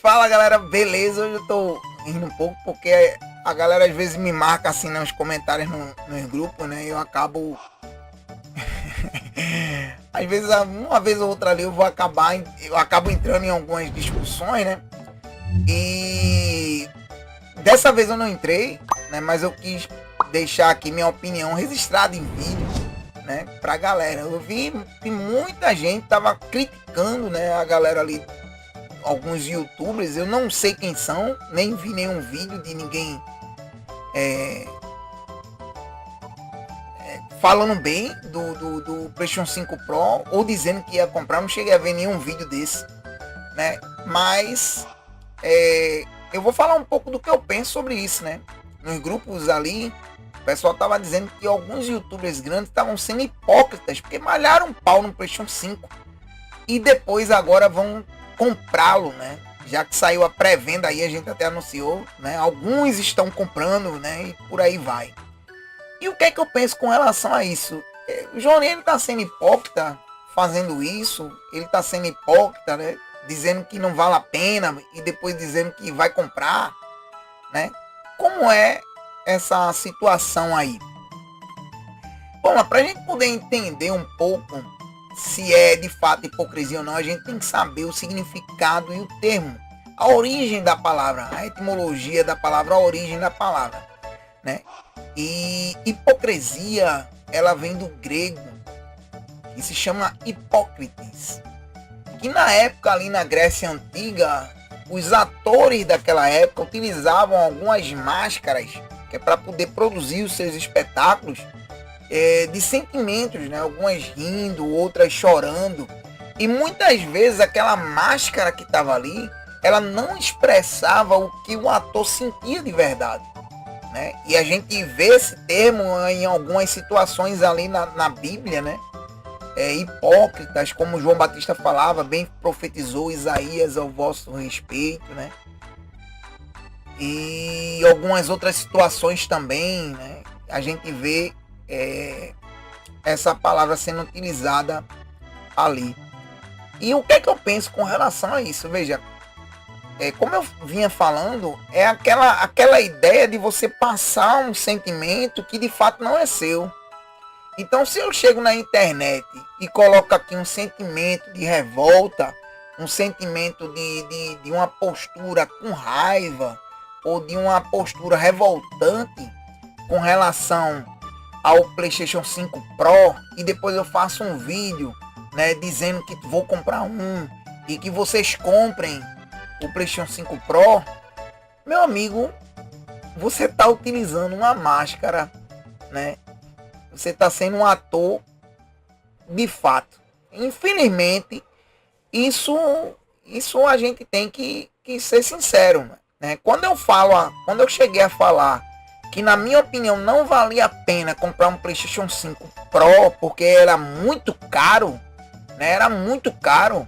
Fala galera, beleza? Hoje eu tô rindo um pouco porque a galera às vezes me marca assim nos comentários nos grupos, né? E eu acabo. Às vezes, uma vez ou outra ali eu acabo entrando em algumas discussões, né? E dessa vez eu não entrei, né? Mas eu quis deixar aqui minha opinião registrada em vídeo, né? Pra galera. Eu vi que muita gente tava criticando, né? A galera ali, alguns youtubers, eu não sei quem são, nem vi nenhum vídeo de ninguém falando bem do PlayStation 5 Pro ou dizendo que ia comprar. Não cheguei a ver nenhum vídeo desse, né? Mas eu vou falar um pouco do que eu penso sobre isso, né? Nos grupos ali, o pessoal tava dizendo que alguns youtubers grandes estavam sendo hipócritas porque malharam um pau no PlayStation 5 e depois agora vão comprá-lo, né? Já que saiu a pré-venda aí, a gente até anunciou, né? Alguns estão comprando, né? E por aí vai. E o que é que eu penso com relação a isso? O Johnny, ele tá sendo hipócrita fazendo isso, ele tá sendo hipócrita, né? Dizendo que não vale a pena e depois dizendo que vai comprar, né? Como é essa situação aí? Bom, pra gente poder entender um pouco se é de fato hipocrisia ou não, a gente tem que saber o significado e o termo, a origem da palavra, a etimologia da palavra, a origem da palavra, né? E hipocrisia, ela vem do grego, que se chama hipócrites, que na época ali na Grécia Antiga, os atores daquela época utilizavam algumas máscaras que é para poder produzir os seus espetáculos de sentimentos, né? Algumas rindo, outras chorando, e muitas vezes aquela máscara que estava ali, ela não expressava o que o ator sentia de verdade, né? E a gente vê esse termo em algumas situações ali na Bíblia, né? Hipócritas, como João Batista falava, bem profetizou Isaías ao vosso respeito, né? E algumas outras situações também, né? A gente vê essa palavra sendo utilizada ali. E o que é que eu penso com relação a isso? Veja, como eu vinha falando, é aquela ideia de você passar um sentimento que de fato não é seu. Então, se eu chego na internet e coloco aqui um sentimento de revolta, um sentimento de uma postura com raiva, ou de uma postura revoltante com relação ao PlayStation 5 Pro, e depois eu faço um vídeo, né, dizendo que vou comprar um e que vocês comprem o PlayStation 5 Pro, meu amigo, você está utilizando uma máscara, né? Você está sendo um ator de fato. Infelizmente, isso a gente tem que ser sincero, né? Quando eu cheguei a falar que na minha opinião não valia a pena comprar um PlayStation 5 Pro porque era muito caro, né? Era muito caro,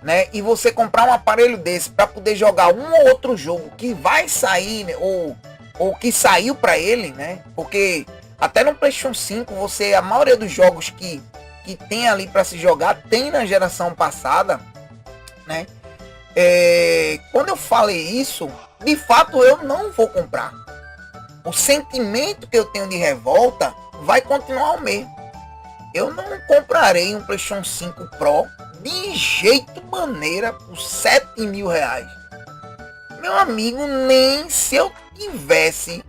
né? E você comprar um aparelho desse para poder jogar um ou outro jogo que vai sair, né? ou que saiu para ele, né? Porque até no PlayStation 5 a maioria dos jogos que tem ali para se jogar tem na geração passada, né? Quando eu falei isso, de fato eu não vou comprar. O sentimento que eu tenho de revolta vai continuar o mesmo. Eu não comprarei um PlayStation 5 Pro de jeito maneira por 7 mil reais. Meu amigo, nem se eu tivesse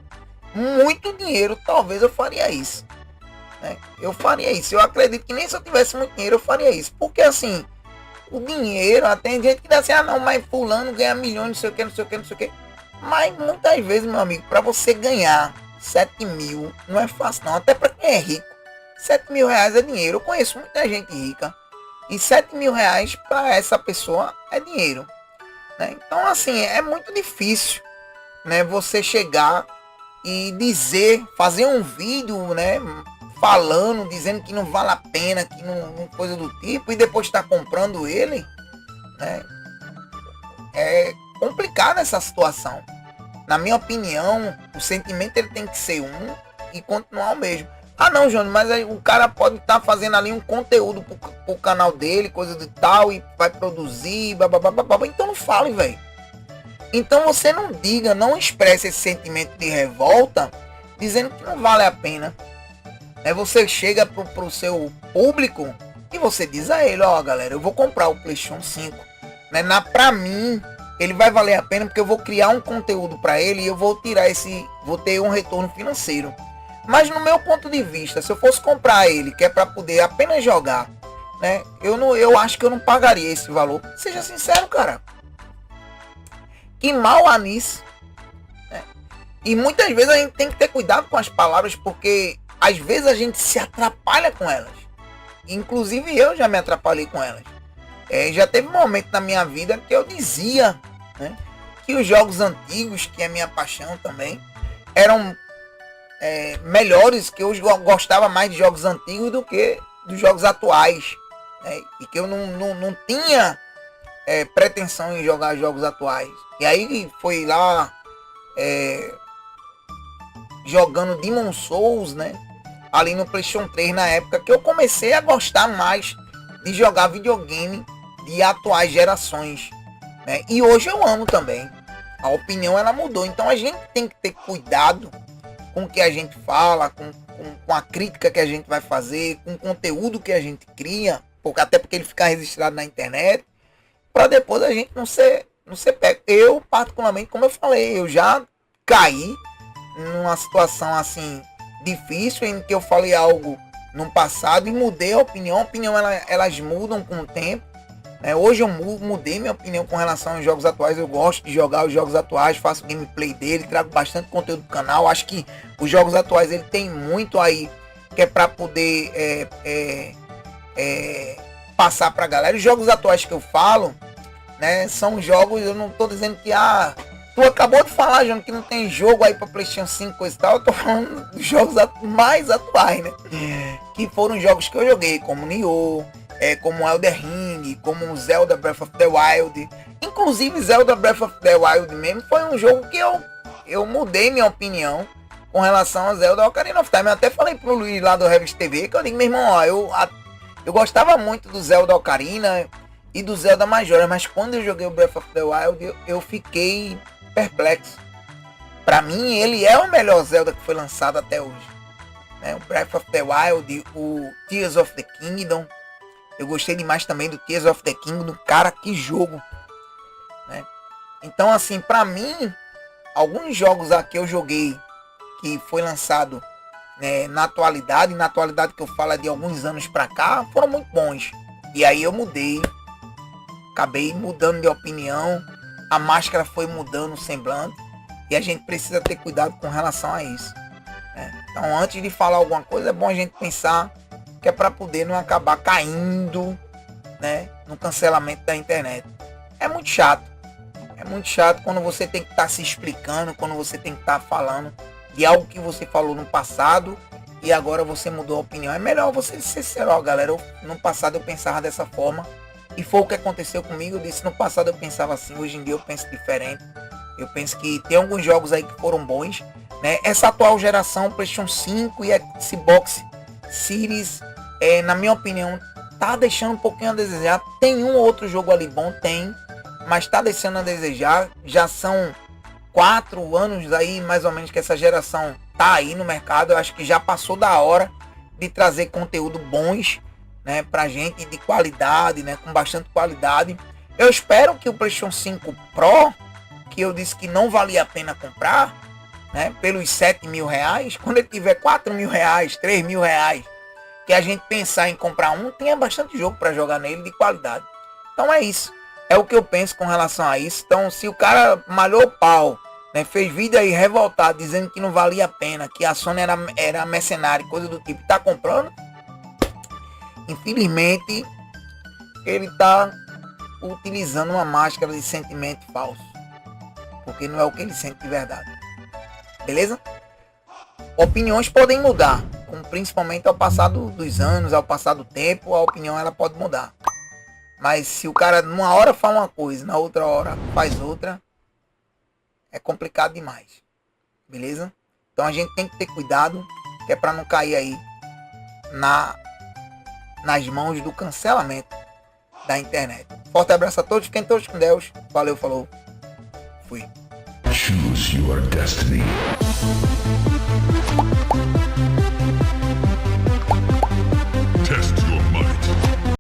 muito dinheiro, talvez eu faria isso, né? Eu faria isso. Eu acredito que nem se eu tivesse muito dinheiro eu faria isso. Porque assim, o dinheiro, tem gente que diz assim, não, mas fulano ganha milhões, não sei o que, não sei o que, não sei o que. Mas muitas vezes, meu amigo, para você ganhar 7 mil não é fácil não, até para quem é rico. 7 mil reais é dinheiro. Eu conheço muita gente rica e 7 mil reais para essa pessoa é dinheiro, né? Então assim, é muito difícil, né, você chegar e fazer um vídeo, né, falando, dizendo que não vale a pena, que não coisa do tipo, e depois está comprando ele, né? É complicada essa situação. Na minha opinião, o sentimento ele tem que ser um e continuar o mesmo. Ah não, Johnny, mas aí o cara pode estar fazendo ali um conteúdo pro canal dele, coisa de tal, e vai produzir, bababá. Então não fale, velho. Então você não diga, não expresse esse sentimento de revolta dizendo que não vale a pena. Você chega pro seu público e você diz a ele, ó, galera, eu vou comprar o PlayStation 5. Pra mim, ele vai valer a pena porque eu vou criar um conteúdo para ele e eu vou vou ter um retorno financeiro. Mas no meu ponto de vista, se eu fosse comprar ele, que é para poder apenas jogar, eu acho que eu não pagaria esse valor. Seja sincero, cara. Que mal há nisso. E muitas vezes a gente tem que ter cuidado com as palavras, porque às vezes a gente se atrapalha com elas. Inclusive eu já me atrapalhei com elas. Já teve um momento na minha vida que eu dizia, que os jogos antigos, que é minha paixão também, eram melhores, que eu gostava mais de jogos antigos do que dos jogos atuais. E que eu não tinha pretensão em jogar jogos atuais. E aí foi lá jogando Demon Souls, ali no PlayStation 3 na época, que eu comecei a gostar mais de jogar videogame de atuais gerações. E hoje eu amo também. A opinião ela mudou. Então a gente tem que ter cuidado com o que a gente fala, com a crítica que a gente vai fazer, com o conteúdo que a gente cria, até porque ele fica registrado na internet, para depois a gente não ser pego. Eu, particularmente, como eu falei, eu já caí numa situação assim difícil em que eu falei algo no passado e mudei a opinião. A opinião elas mudam com o tempo. Hoje eu mudei minha opinião com relação aos jogos atuais. Eu gosto de jogar os jogos atuais, faço gameplay dele, trago bastante conteúdo do canal. Acho que os jogos atuais ele tem muito aí que é para poder passar para a galera. Os jogos atuais que eu falo, são jogos, eu não tô dizendo que tu acabou de falar, João, que não tem jogo aí para PlayStation 5 coisa e tal. Eu tô falando dos jogos mais atuais, que foram jogos que eu joguei, como Nioh, como Elden Ring, como Zelda Breath of the Wild. Inclusive Zelda Breath of the Wild mesmo foi um jogo que eu mudei minha opinião com relação a Zelda Ocarina of Time. Eu até falei pro Luiz lá do Revista TV que eu digo, meu irmão, ó, eu gostava muito do Zelda Ocarina e do Zelda Majora, mas quando eu joguei o Breath of the Wild eu fiquei perplexo. Pra mim ele é o melhor Zelda que foi lançado até hoje. O Breath of the Wild, o Tears of the Kingdom. Eu gostei demais também do Tears of the Kingdom. Cara, que jogo. Então assim, pra mim, alguns jogos aqui eu joguei que foi lançado na atualidade que eu falo de alguns anos pra cá, foram muito bons. E aí eu mudei. Acabei mudando de opinião. A máscara foi mudando o semblante. E a gente precisa ter cuidado com relação a isso. Então antes de falar alguma coisa, é bom a gente pensar que é para poder não acabar caindo no cancelamento da internet. É muito chato. É muito chato quando você tem que estar se explicando, quando você tem que estar falando de algo que você falou no passado e agora você mudou a opinião. É melhor você ser sincero, galera. No passado eu pensava dessa forma e foi o que aconteceu comigo. Eu disse, no passado eu pensava assim, hoje em dia eu penso diferente. Eu penso que tem alguns jogos aí que foram bons. Essa atual geração, PlayStation 5 e Xbox Series, na minha opinião, tá deixando um pouquinho a desejar. Tem um ou outro jogo ali bom, tem, mas tá deixando a desejar. Já são 4 anos aí, mais ou menos, que essa geração tá aí no mercado. Eu acho que já passou da hora de trazer conteúdo bons, pra gente, de qualidade, com bastante qualidade. Eu espero que o PlayStation 5 Pro, que eu disse que não valia a pena comprar, pelos 7 mil reais, quando ele tiver 4 mil reais, 3 mil reais, que a gente pensar em comprar um, tenha bastante jogo para jogar nele de qualidade. Então é isso. É o que eu penso com relação a isso. Então se o cara malhou o pau, fez vídeo aí revoltado, dizendo que não valia a pena, que a Sony era mercenária, coisa do tipo, tá comprando, infelizmente ele tá utilizando uma máscara de sentimento falso, porque não é o que ele sente de verdade. Beleza? Opiniões podem mudar, principalmente ao passar dos anos, ao passar do tempo, a opinião ela pode mudar. Mas se o cara numa hora fala uma coisa, na outra hora faz outra, é complicado demais. Beleza? Então a gente tem que ter cuidado, que é para não cair aí nas mãos do cancelamento da internet. Forte abraço a todos, fiquem todos com Deus. Valeu, falou. Fui. Choose your destiny.